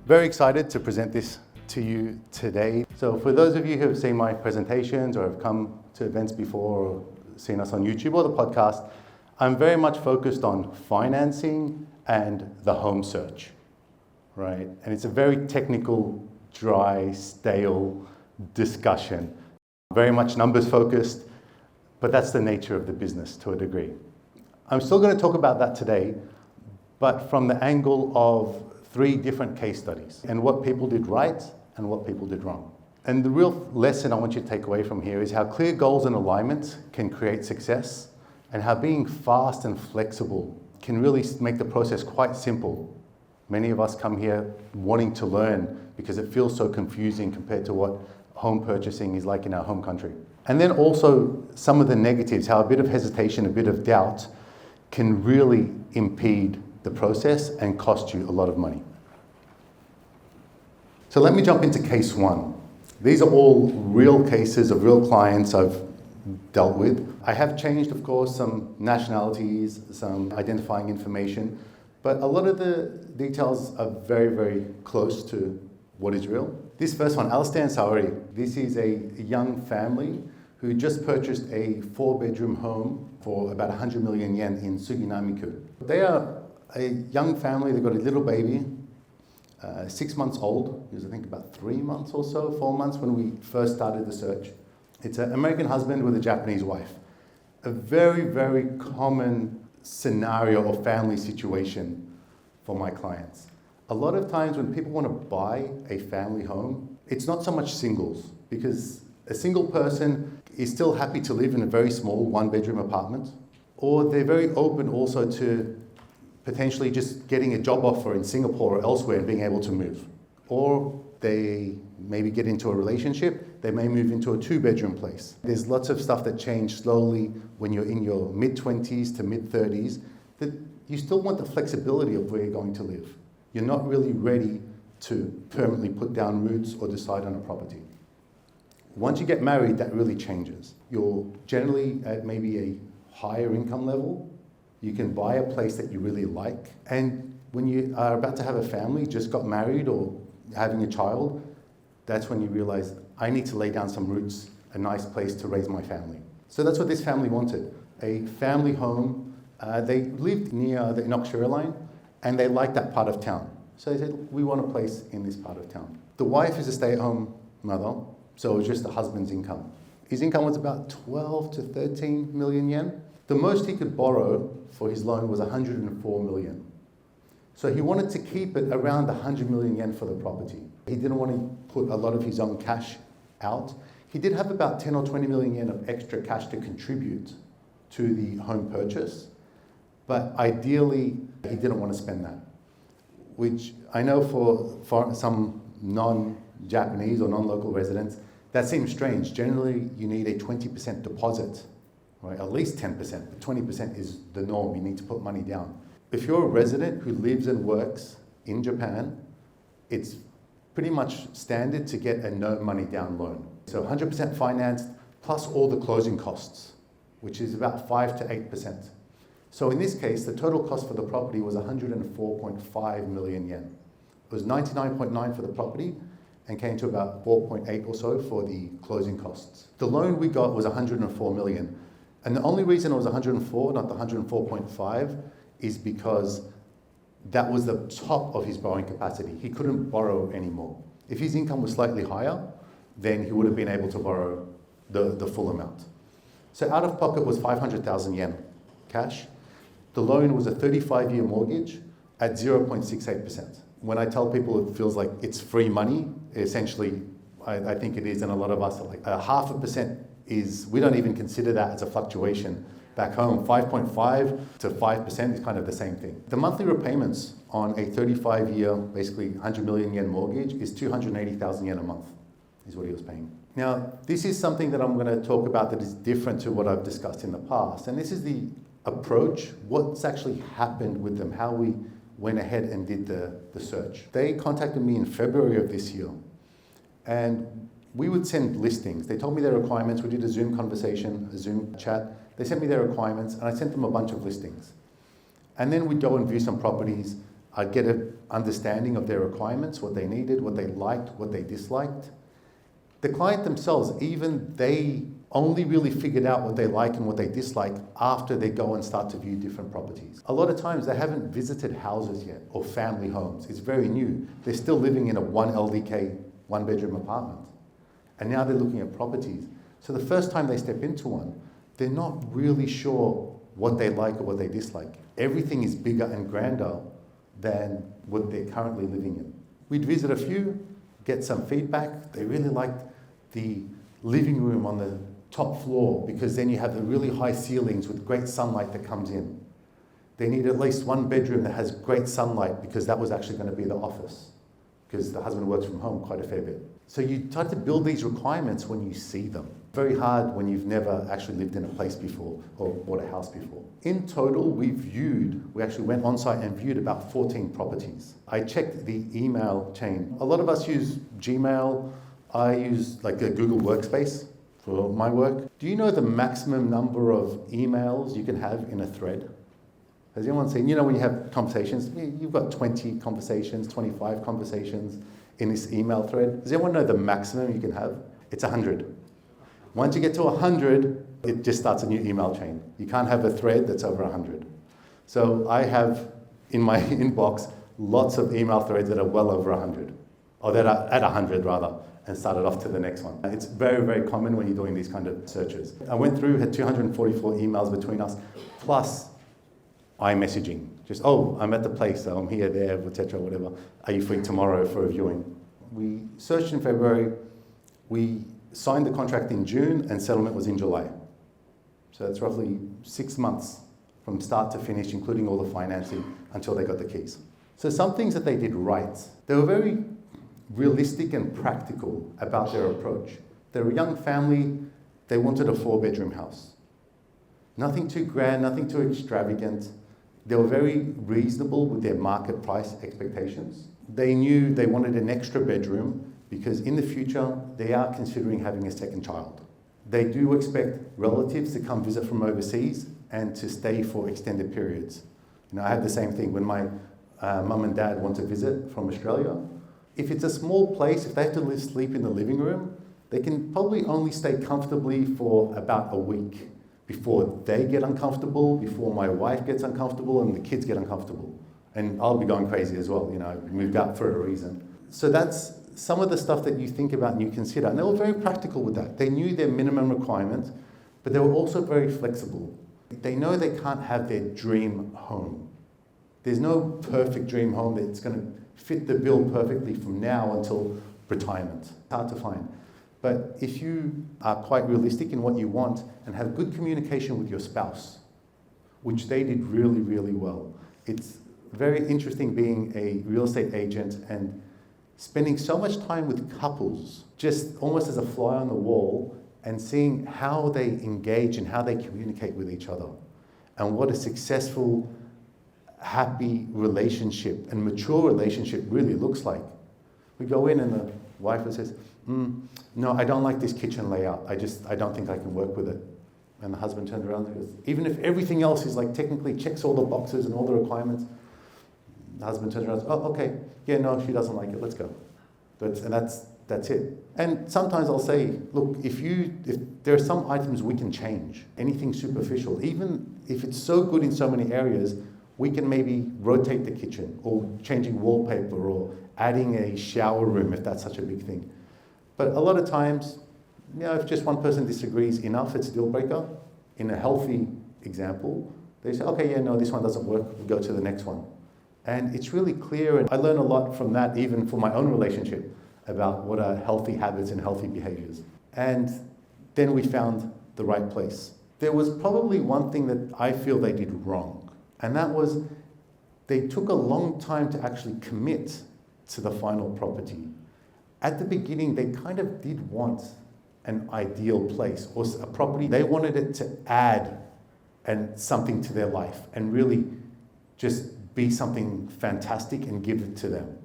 Very excited to present this to you today. So for those of you who have seen my presentations or have come to events before or seen us on YouTube or the podcast, I'm very much focused on financing and the home search, right? And it's a very technical, dry, stale discussion. Very much numbers focused, but that's the nature of the business to a degree. I'm still going to talk about that today, but from the angle of 3 different case studies and what people did right and what people did wrong. And the real lesson I want you to take away from here is how clear goals and alignment can create success, and how being fast and flexible can really make the process quite simple. Many of us come here wanting to learn because it feels so confusing compared to what home purchasing is like in our home country. And then also some of the negatives, how a bit of hesitation, a bit of doubt can really impede the process and cost you a lot of money. So let me jump into case 1. These are all real cases of real clients I've dealt with. I have changed, of course, some nationalities, some identifying information, but a lot of the details are very, very close to what is real. This first one, Alistair and Saori. This is a young family who just purchased a 4-bedroom home for about 100 million yen in Suginami-ku. They are a young family. They've got a little baby, 6 months old. He was, I think, about 3 months or so, 4 months when we first started the search. It's an American husband with a Japanese wife. A very, very common scenario or family situation for my clients. A lot of times when people want to buy a family home, it's not so much singles, because a single person is still happy to live in a very small 1-bedroom apartment, or they're very open also to potentially just getting a job offer in Singapore or elsewhere and being able to move. Or they maybe get into a relationship, they may move into a 2-bedroom place. There's lots of stuff that change slowly when you're in your mid-20s to mid-30s, that you still want the flexibility of where you're going to live. You're not really ready to permanently put down roots or decide on a property. Once you get married, that really changes. You're generally at maybe a higher income level. You can buy a place that you really like. And when you are about to have a family, just got married or having a child, that's when you realize, I need to lay down some roots, a nice place to raise my family. So that's what this family wanted, a family home. They lived near the Inoxia line, and they liked that part of town. So they said, we want a place in this part of town. The wife is a stay-at-home mother, so it was just the husband's income. His income was about 12 to 13 million yen. The most he could borrow for his loan was 104 million. So he wanted to keep it around 100 million yen for the property. He didn't want to put a lot of his own cash out. He did have about 10 or 20 million yen of extra cash to contribute to the home purchase, but ideally he didn't want to spend that, which I know for some non-Japanese or non-local residents, that seems strange. Generally, you need a 20% deposit, right? At least 10%, but 20% is the norm. You need to put money down. If you're a resident who lives and works in Japan, it's pretty much standard to get a no money down loan. So 100% financed plus all the closing costs, which is about 5 to 8%. So in this case, the total cost for the property was 104.5 million yen. It was 99.9 for the property and came to about 4.8 or so for the closing costs. The loan we got was 104 million. And the only reason it was 104, not the 104.5, is because that was the top of his borrowing capacity. He couldn't borrow anymore. If his income was slightly higher, then he would have been able to borrow the full amount. So out of pocket was 500,000 yen cash. The loan was a 35-year mortgage at 0.68%. When I tell people it feels like it's free money, essentially, I think it is, and a lot of us are like, 0.5% is, we don't even consider that as a fluctuation. Back home, 5.5 to 5% is kind of the same thing. The monthly repayments on a 35-year, basically 100 million yen mortgage is 280,000 yen a month, is what he was paying. Now, this is something that I'm going to talk about that is different to what I've discussed in the past. And this is the approach, what's actually happened with them, how we went ahead and did the search. They contacted me in February of this year, and we would send listings. They told me their requirements. We did a Zoom conversation, a Zoom chat. They sent me their requirements, and I sent them a bunch of listings. And then we'd go and view some properties. I'd get an understanding of their requirements, what they needed, what they liked, what they disliked. The client themselves, even they only really figured out what they like and what they dislike after they go and start to view different properties. A lot of times they haven't visited houses yet or family homes. It's very new. They're still living in a 1 LDK, 1 bedroom apartment. And now they're looking at properties. So the first time they step into one, they're not really sure what they like or what they dislike. Everything is bigger and grander than what they're currently living in. We'd visit a few, get some feedback. They really liked the living room on the top floor because then you have the really high ceilings with great sunlight that comes in. They need at least 1 bedroom that has great sunlight because that was actually going to be the office because the husband works from home quite a fair bit. So you try to build these requirements when you see them. Very hard when you've never actually lived in a place before or bought a house before. In total, we actually went on site and viewed about 14 properties. I checked the email chain. A lot of us use Gmail. I use like a Google Workspace for my work. Do you know the maximum number of emails you can have in a thread? Has anyone seen, when you have conversations, you've got 20 conversations, 25 conversations in this email thread. Does anyone know the maximum you can have? It's 100. Once you get to 100, it just starts a new email chain. You can't have a thread that's over 100. So I have in my inbox lots of email threads that are well over 100, or that are at 100 rather, and started off to the next one. It's very, very common when you're doing these kind of searches. I went through, had 244 emails between us, plus iMessaging. Just, I'm at the place, so I'm here, there, etc., whatever. Are you free tomorrow for a viewing? We searched in February. We signed the contract in June, and settlement was in July. So that's roughly 6 months from start to finish, including all the financing, until they got the keys. So some things that they did right. They were very realistic and practical about their approach. They're a young family. They wanted a 4-bedroom house. Nothing too grand, nothing too extravagant. They were very reasonable with their market price expectations. They knew they wanted an extra bedroom because in the future, they are considering having a second child. They do expect relatives to come visit from overseas and to stay for extended periods. I had the same thing when my mum and dad want to visit from Australia. If it's a small place, if they have to sleep in the living room, they can probably only stay comfortably for about a week before they get uncomfortable, before my wife gets uncomfortable and the kids get uncomfortable. And I'll be going crazy as well, I moved out for a reason. So that's some of the stuff that you think about and you consider. And they were very practical with that. They knew their minimum requirements, but they were also very flexible. They know they can't have their dream home. There's no perfect dream home that's going to fit the bill perfectly from now until retirement. It's hard to find. But if you are quite realistic in what you want and have good communication with your spouse, which they did really, really well. It's very interesting being a real estate agent and spending so much time with couples, just almost as a fly on the wall, and seeing how they engage and how they communicate with each other, and what a successful, happy relationship and mature relationship really looks like. We go in and the wife says, no, I don't like this kitchen layout. I don't think I can work with it. And the husband turns around and goes, even if everything else is like technically checks all the boxes and all the requirements, the husband turns around and says, okay, yeah, no, she doesn't like it, let's go. And that's it. And sometimes I'll say, look, if there are some items we can change, anything superficial, even if it's so good in so many areas, we can maybe rotate the kitchen or changing wallpaper or adding a shower room if that's such a big thing. But a lot of times, if just one person disagrees enough, it's a deal breaker. In a healthy example, they say, okay, yeah, no, this one doesn't work, we'll go to the next one. And it's really clear, and I learn a lot from that, even for my own relationship, about what are healthy habits and healthy behaviors. And then we found the right place. There was probably one thing that I feel they did wrong, and that was they took a long time to actually commit to the final property. At the beginning, they kind of did want an ideal place or a property. They wanted it to add something to their life and really just be something fantastic and give it to them.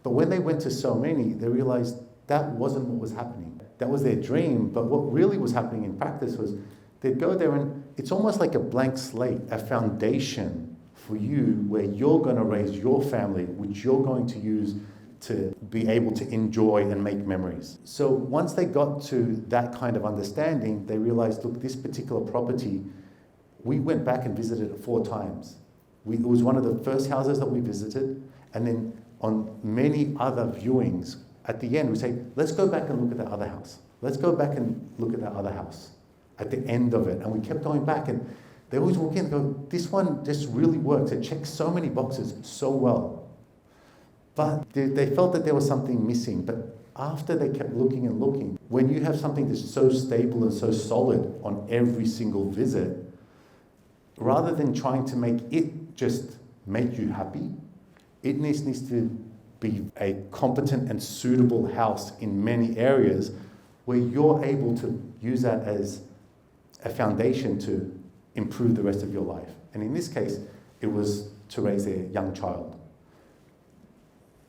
But when they went to so many, they realized that wasn't what was happening. That was their dream, but what really was happening in practice was they'd go there and it's almost like a blank slate, a foundation for you where you're going to raise your family, which you're going to use to be able to enjoy and make memories. So once they got to that kind of understanding, they realized, look, this particular property, we went back and visited it 4 times. It was one of the first houses that we visited, and then on many other viewings, at the end we say, let's go back and look at that other house. Let's go back and look at that other house at the end of it. And we kept going back, and they always walk in and go, this one just really works. It checks so many boxes so well. But they felt that there was something missing. But after they kept looking and looking, when you have something that's so stable and so solid on every single visit, rather than trying to make it just make you happy, it needs to be a competent and suitable house in many areas where you're able to use that as a foundation to improve the rest of your life. And in this case, it was to raise a young child.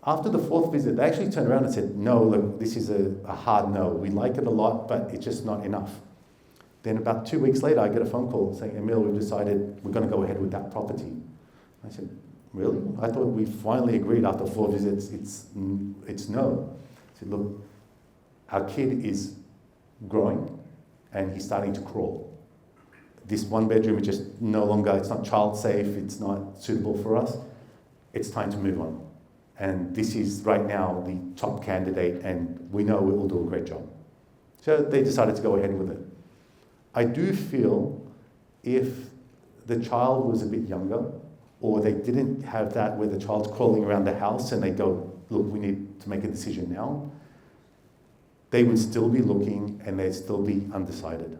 After the 4th visit, they actually turned around and said, no, look, this is a hard no. We like it a lot, but it's just not enough. Then about 2 weeks later, I get a phone call saying, Emil, we've decided we're going to go ahead with that property. I said, really? I thought we finally agreed after 4 visits, it's no. I said, look, our kid is growing and he's starting to crawl. This 1 bedroom is just no longer, it's not child safe, it's not suitable for us. It's time to move on. And this is right now the top candidate, and we know it will do a great job. So they decided to go ahead with it. I do feel if the child was a bit younger, or they didn't have that where the child's crawling around the house and they go, look, we need to make a decision now, they would still be looking and they'd still be undecided.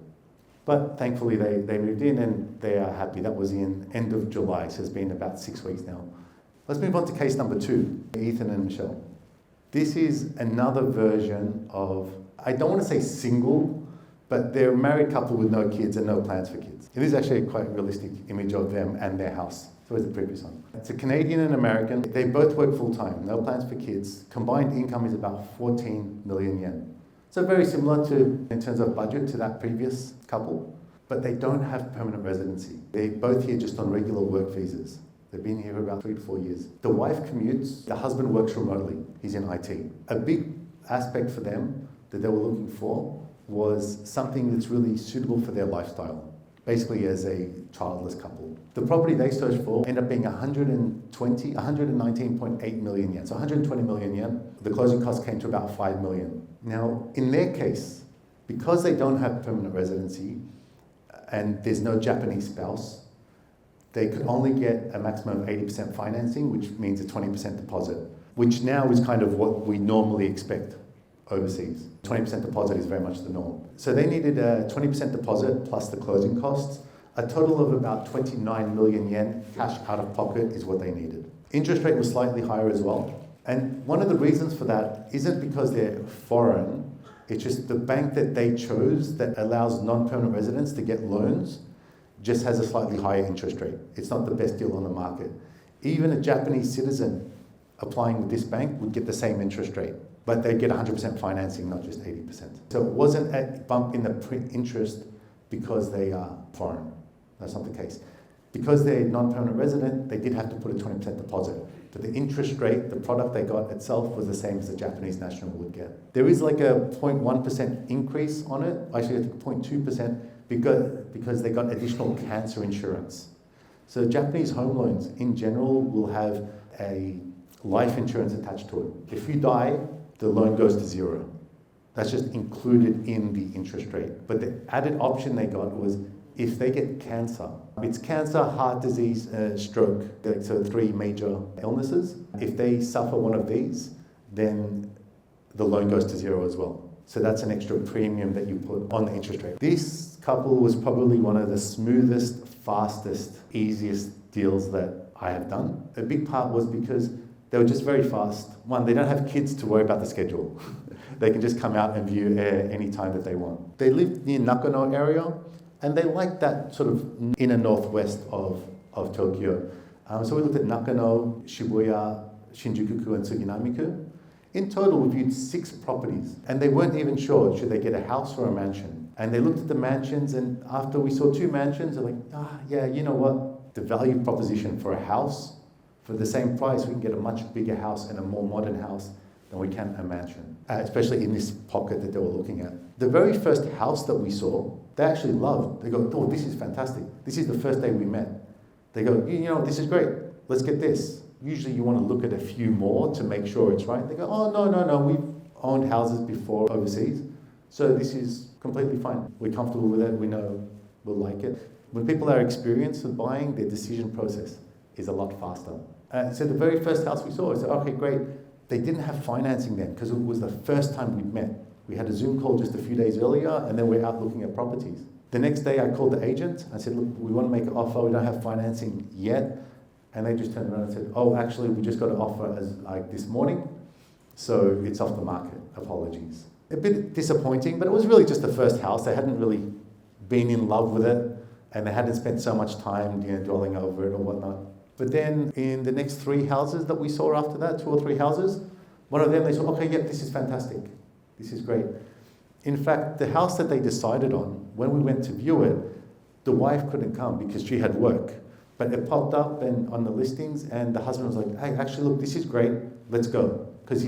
But thankfully they moved in and they are happy. That was in end of July, so it's been about 6 weeks now. Let's move on to case number 2, Ethan and Michelle. This is another version of, I don't want to say single, but they're a married couple with no kids and no plans for kids. It is actually a quite realistic image of them and their house. So where's the previous one? It's a Canadian and American. They both work full-time, no plans for kids. Combined income is about 14 million yen. So very similar to, in terms of budget, to that previous couple, but they don't have permanent residency. They're both here just on regular work visas. They've been here about 3 to 4 years. The wife commutes, the husband works remotely. He's in IT. A big aspect for them that they were looking for was something that's really suitable for their lifestyle, basically as a childless couple. The property they searched for ended up being 119.8 million yen, so 120 million yen. The closing cost came to about 5 million. Now, in their case, because they don't have permanent residency and there's no Japanese spouse, they could only get a maximum of 80% financing, which means a 20% deposit, which now is kind of what we normally expect overseas. 20% deposit is very much the norm. So they needed a 20% deposit plus the closing costs. A total of about 29 million yen cash out of pocket is what they needed. Interest rate was slightly higher as well. And one of the reasons for that isn't because they're foreign, it's just the bank that they chose that allows non-permanent residents to get loans just has a slightly higher interest rate. It's not the best deal on the market. Even a Japanese citizen applying with this bank would get the same interest rate, but they'd get 100% financing, not just 80%. So it wasn't a bump in the interest because they are foreign. That's not the case. Because they're non-permanent resident, they did have to put a 20% deposit. But the interest rate, the product they got itself was the same as the Japanese national would get. There is like a 0.1% increase on it, actually I think 0.2%, because they got additional cancer insurance. So Japanese home loans in general will have a life insurance attached to it. If you die, the loan goes to 0. That's just included in the interest rate. But the added option they got was if they get cancer, it's cancer, heart disease, stroke, so 3 major illnesses. If they suffer one of these, then the loan goes to 0 as well. So that's an extra premium that you put on the interest rate. This couple was probably one of the smoothest, fastest, easiest deals that I have done. A big part was because they were just very fast. One, they don't have kids to worry about the schedule. They can just come out and view any time that they want. They lived near Nakano area, and they liked that sort of inner northwest of Tokyo. So we looked at Nakano, Shibuya, Shinjuku, and Suginami-ku. In total, we viewed 6 properties, and they weren't even sure should they get a house or a mansion. And they looked at the mansions, and after we saw 2 mansions, they're like, yeah, you know what? the value proposition for a house, for the same price, we can get a much bigger house and a more modern house than we can a mansion, especially in this pocket that they were looking at. The very first house that we saw, they actually loved. They go, oh, this is fantastic. This is the first day we met. They go, you know, this is great. Let's get this. Usually you want to look at a few more to make sure it's right. They go, oh, no, we've owned houses before overseas, so this is completely fine. We're comfortable with it. We know we'll like it. When people are experienced with buying, their decision process is a lot faster. So the very first house we saw, I said, okay, great. They didn't have financing then because it was the first time we'd met. We had a Zoom call just a few days earlier, and then we're out looking at properties. The next day I called the agent. I said, look, we want to make an offer. We don't have financing yet. And they just turned around and said, oh, actually, we just got an offer as like this morning, so it's off the market. Apologies. A bit disappointing, but it was really just the first house. They hadn't really been in love with it, and they hadn't spent so much time, dwelling over it or whatnot. But then in the next 3 houses that we saw after that, 2 or 3 houses, one of them they said, okay, yep, this is fantastic. This is great. In fact, the house that they decided on, when we went to view it, the wife couldn't come because she had work. But it popped up and on the listings, and the husband was like, hey, actually, look, this is great. Let's go. Because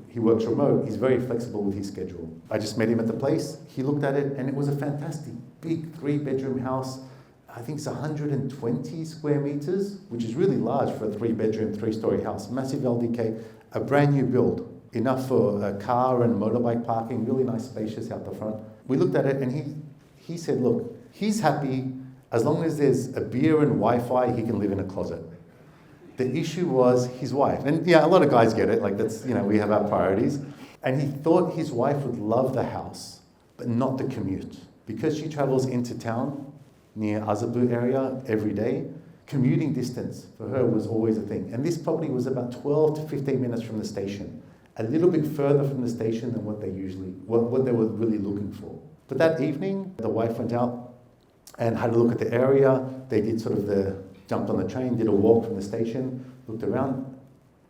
he works remote. He's very flexible with his schedule. I just met him at the place. He looked at it, and it was a fantastic, big 3-bedroom house. I think it's 120 square meters, which is really large for a 3-bedroom, 3-story house. Massive LDK, a brand new build. Enough for a car and motorbike parking, really nice, spacious out the front. We looked at it, and he said, look, he's happy as long as there's a beer and Wi-Fi, he can live in a closet. The issue was his wife. And yeah, a lot of guys get it. Like that's, we have our priorities. And he thought his wife would love the house, but not the commute. Because she travels into town near Azabu area every day, commuting distance for her was always a thing. And this property was about 12 to 15 minutes from the station. A little bit further from the station than what they were really looking for. But that evening, the wife went out and had a look at the area. They did jumped on the train, did a walk from the station, looked around,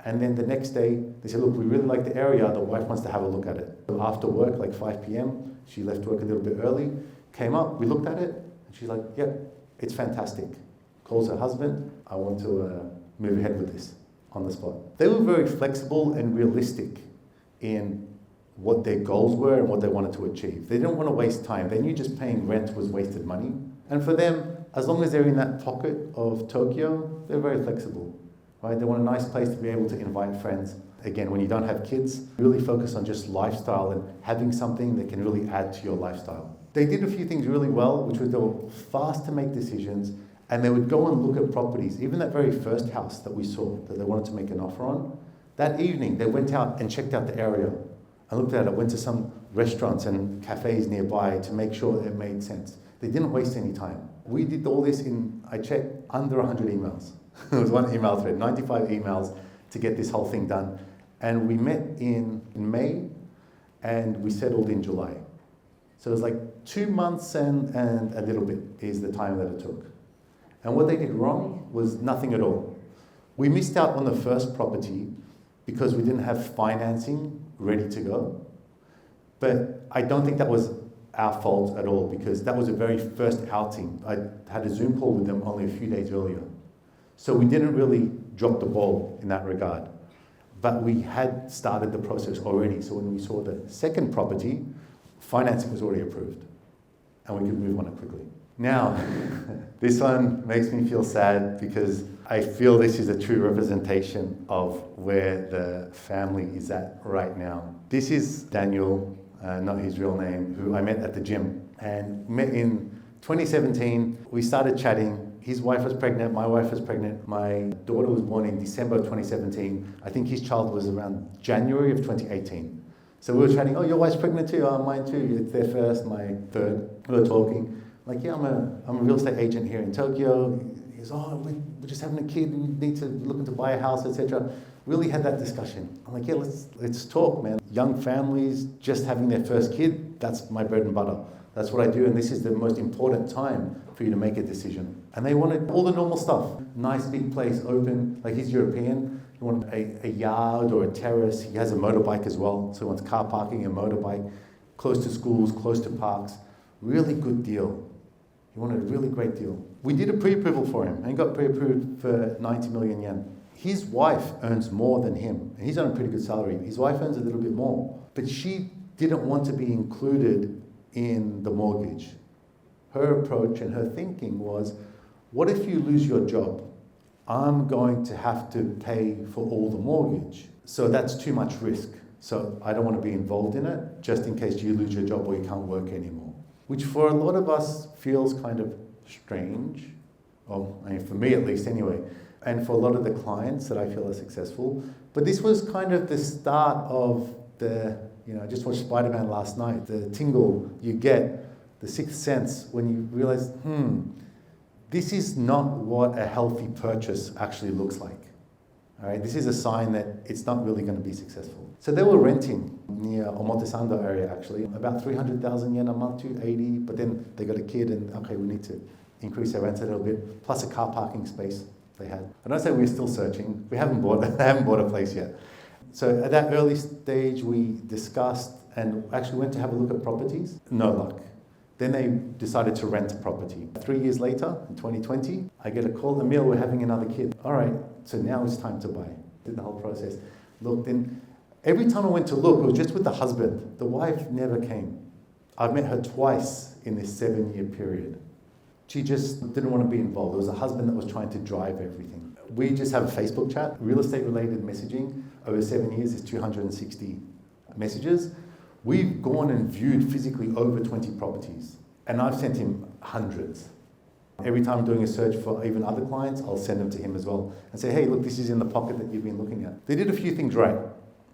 and then the next day, they said, look, we really like the area, the wife wants to have a look at it. So after work, like 5 p.m., she left work a little bit early, came up, we looked at it, and she's like, yep, it's fantastic. Calls her husband, I want to move ahead with this on the spot. They were very flexible and realistic in what their goals were and what they wanted to achieve. They didn't want to waste time. They knew just paying rent was wasted money. And for them, as long as they're in that pocket of Tokyo, they're very flexible, right? They want a nice place to be able to invite friends. Again, when you don't have kids, really focus on just lifestyle and having something that can really add to your lifestyle. They did a few things really well, which was they were fast to make decisions, and they would go and look at properties. Even that very first house that we saw that they wanted to make an offer on, that evening they went out and checked out the area. I looked at it, went to some restaurants and cafes nearby to make sure it made sense. They didn't waste any time. We did all this I checked, under 100 emails. It was one email thread, 95 emails to get this whole thing done. And we met in May, and we settled in July. So it was like 2 months and a little bit is the time that it took. And what they did wrong was nothing at all. We missed out on the first property because we didn't have financing ready to go. But I don't think that was our fault at all, because that was the very first outing. I had a Zoom call with them only a few days earlier. So we didn't really drop the ball in that regard. But we had started the process already. So when we saw the second property, financing was already approved, and we could move on it quickly. Now, this one makes me feel sad because I feel this is a true representation of where the family is at right now. This is Daniel, not his real name, who I met at the gym, and met in 2017. We started chatting. His wife was pregnant, my wife was pregnant. My daughter was born in December of 2017. I think his child was around January of 2018. So we were chatting, oh, your wife's pregnant too? Oh, mine too. It's their first, my third. We were talking. Like, yeah, I'm a real estate agent here in Tokyo. He goes, oh, we're just having a kid. We need to look into buy a house, etc. Really had that discussion. I'm like, yeah, let's talk, man. Young families just having their first kid, that's my bread and butter. That's what I do, and this is the most important time for you to make a decision. And they wanted all the normal stuff. Nice big place, open, like he's European. He wanted a yard or a terrace. He has a motorbike as well, so he wants car parking and motorbike, close to schools, close to parks. Really good deal. He wanted a really great deal. We did a pre-approval for him and he got pre-approved for 90 million yen. His wife earns more than him, and he's on a pretty good salary. His wife earns a little bit more, but she didn't want to be included in the mortgage. Her approach and her thinking was, what if you lose your job? I'm going to have to pay for all the mortgage. So that's too much risk. So I don't want to be involved in it, just in case you lose your job or you can't work anymore. Which for a lot of us feels kind of strange. Well, I mean, for me at least anyway. And for a lot of the clients that I feel are successful. But this was kind of the start of the, I just watched Spider-Man last night, the tingle you get, the sixth sense, when you realize, this is not what a healthy purchase actually looks like. All right, this is a sign that it's not really going to be successful. So they were renting near Omotesando area actually, about 300,000 yen a month to 80, but then they got a kid and okay, we need to increase their rent a little bit, plus a car parking space they had. I don't say we're still searching, they haven't bought a place yet. So at that early stage we discussed and actually went to have a look at properties, no luck. Then they decided to rent a property. 3 years later, in 2020, I get a call, Emil, we're having another kid. All right, so now it's time to buy. Did the whole process. Looked in. Every time I went to look, it was just with the husband. The wife never came. I've met her twice in this 7-year period. She just didn't want to be involved. There was a husband that was trying to drive everything. We just have a Facebook chat. Real estate related messaging over 7 years is 260 messages. We've gone and viewed physically over 20 properties, and I've sent him hundreds. Every time I'm doing a search for even other clients, I'll send them to him as well and say, hey, look, this is in the pocket that you've been looking at. They did a few things right.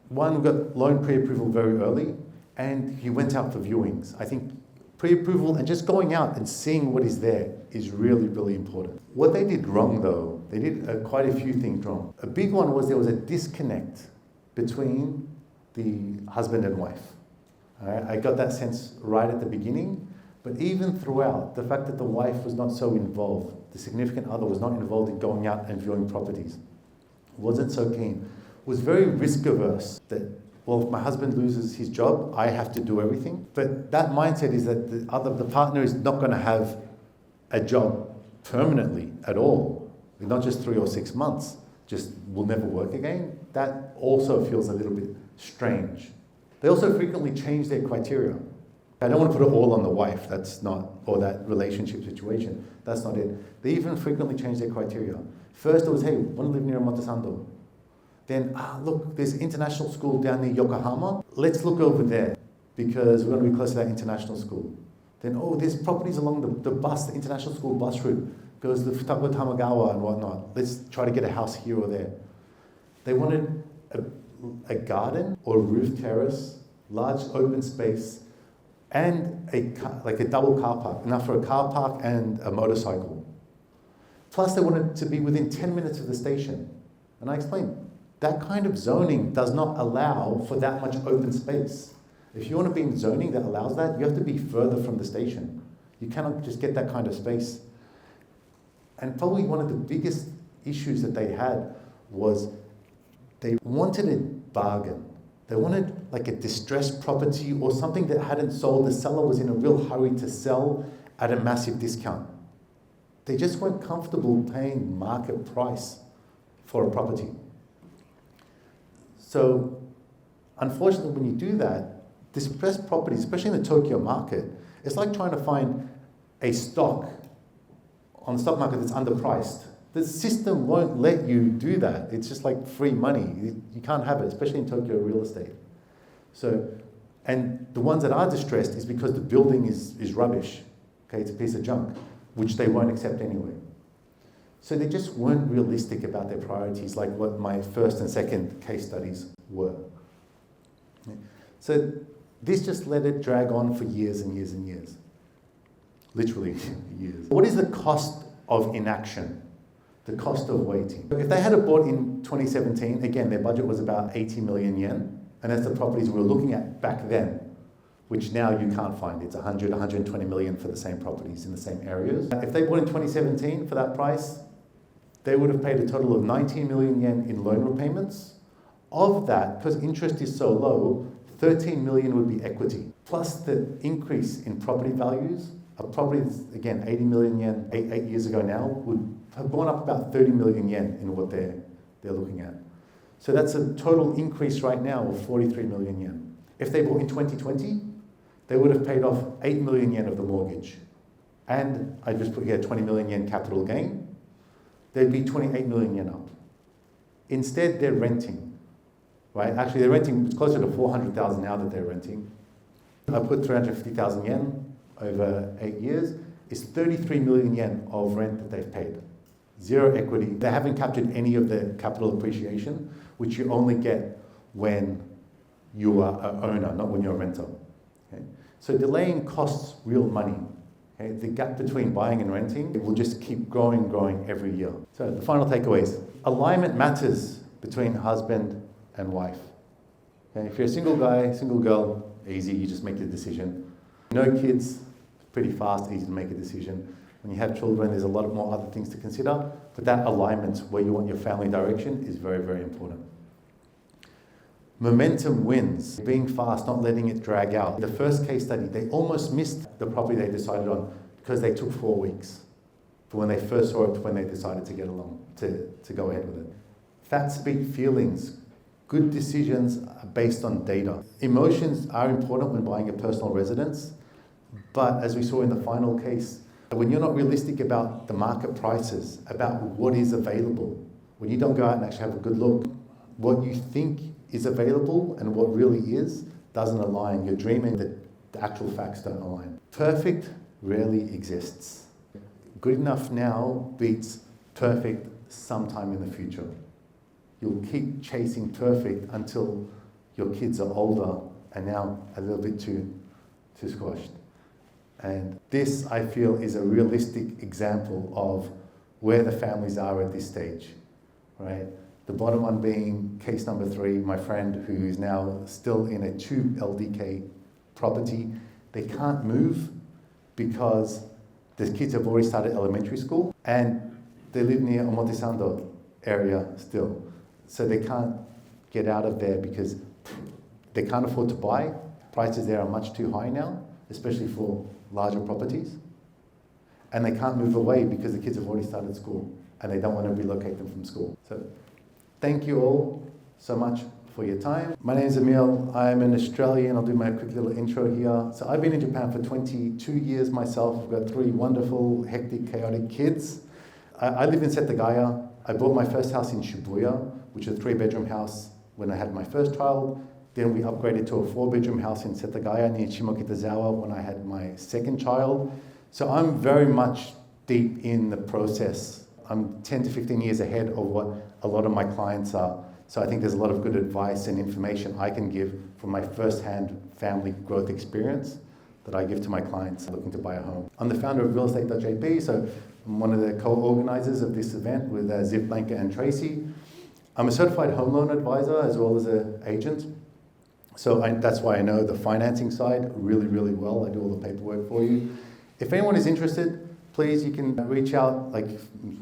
One, we got loan pre-approval very early, and he went out for viewings. I think pre-approval and just going out and seeing what is there is really, really important. What they did wrong though, they did quite a few things wrong. A big one was there was a disconnect between the husband and wife. All right, I got that sense right at the beginning, but even throughout, the fact that the wife was not so involved, the significant other was not involved in going out and viewing properties, wasn't so keen, was very risk averse that, well, if my husband loses his job, I have to do everything. But that mindset is that the partner is not going to have a job permanently at all, not just 3 or 6 months, just will never work again. That also feels a little bit strange. They also frequently change their criteria. I don't want to put it all on the wife, that's not, or that relationship situation, that's not it. They even frequently change their criteria. First it was, hey, want to live near Omotesando. Then, look, there's an international school down near Yokohama. Let's look over there because we're going to be close to that international school. Then, there's properties along the international school bus route. Goes to Futako Tamagawa and whatnot. Let's try to get a house here or there. They wanted a garden or a roof terrace, large open space, and a double car park, enough for a car park and a motorcycle. Plus they wanted to be within 10 minutes of the station. And I explained, that kind of zoning does not allow for that much open space. If you want to be in zoning that allows that, you have to be further from the station. You cannot just get that kind of space. And probably one of the biggest issues that they had was they wanted a bargain. They wanted like a distressed property or something that hadn't sold. The seller was in a real hurry to sell at a massive discount. They just weren't comfortable paying market price for a property. So unfortunately, when you do that, distressed properties, especially in the Tokyo market, it's like trying to find a stock on the stock market that's underpriced. The system won't let you do that. It's just like free money. You can't have it, especially in Tokyo real estate. So, and the ones that are distressed is because the building is rubbish. Okay, it's a piece of junk, which they won't accept anyway. So they just weren't realistic about their priorities like what my first and second case studies were. So this just let it drag on for years and years and years. Literally years. What is the cost of inaction? The cost of waiting. If they had it bought in 2017, again, their budget was about 80 million yen, and that's the properties we were looking at back then, which now you can't find. It's 100, 120 million for the same properties in the same areas. If they bought in 2017 for that price, they would have paid a total of 19 million yen in loan repayments. Of that, because interest is so low, 13 million would be equity. Plus the increase in property values A property that's, again, 80 million yen 8 years ago now would have gone up about 30 million yen in what they're looking at. So that's a total increase right now of 43 million yen. If they bought in 2020, they would have paid off 8 million yen of the mortgage. And I just put here 20 million yen capital gain, they'd be 28 million yen up. Instead, they're renting, right? Actually, they're renting, it's closer to 400,000 now that they're renting. I put 350,000 yen over 8 years, is 33 million yen of rent that they've paid. Zero equity. They haven't captured any of the capital appreciation, which you only get when you are an owner, not when you're a renter. Okay? So delaying costs real money. Okay? The gap between buying and renting will just keep growing every year. So the final takeaways. Alignment matters between husband and wife. Okay? If you're a single guy, single girl, easy, you just make the decision. No kids, pretty fast, easy to make a decision. When you have children, there's a lot more other things to consider, but that alignment where you want your family direction is very important. Momentum wins. Being fast, not letting it drag out. The first case study, they almost missed the property they decided on because they took 4 weeks from when they first saw it to when they decided to get along, to go ahead with it. Facts beat feelings. Good decisions are based on data. Emotions are important when buying a personal residence, but as we saw in the final case, when you're not realistic about the market prices, about what is available, when you don't go out and actually have a good look, what you think is available and what really is doesn't align. You're dreaming that the actual facts don't align. Perfect rarely exists. Good enough now beats perfect sometime in the future. You'll keep chasing perfect until your kids are older and now a little bit too squashed. And this, I feel, is a realistic example of where the families are at this stage, right? The bottom one being case number 3, my friend who is now still in a 2 LDK property. They can't move because the kids have already started elementary school and they live near Omotesando area still. So they can't get out of there because they can't afford to buy. Prices there are much too high now, especially for larger properties. And they can't move away because the kids have already started school and they don't want to relocate them from school. So thank you all so much for your time. My name is Emil. I'm an Australian. I'll do my quick little intro here. So I've been in Japan for 22 years myself. I've got 3 wonderful, hectic, chaotic kids. I live in Setagaya. I bought my first house in Shibuya, which is a 3-bedroom house when I had my first child. Then we upgraded to a 4-bedroom house in Setagaya near Shimokitazawa when I had my second child. So I'm very much deep in the process. I'm 10 to 15 years ahead of what a lot of my clients are. So I think there's a lot of good advice and information I can give from my first-hand family growth experience that I give to my clients looking to buy a home. I'm the founder of RealEstate.jp, so I'm one of the co-organizers of this event with Ziv, Blanca, and Tracy. I'm a certified home loan advisor as well as an agent. So that's why I know the financing side really well. I do all the paperwork for you. If anyone is interested, please, you can reach out, like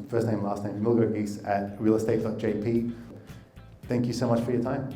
first name, last name, Emil Gorgees at RealEstate.jp. Thank you so much for your time.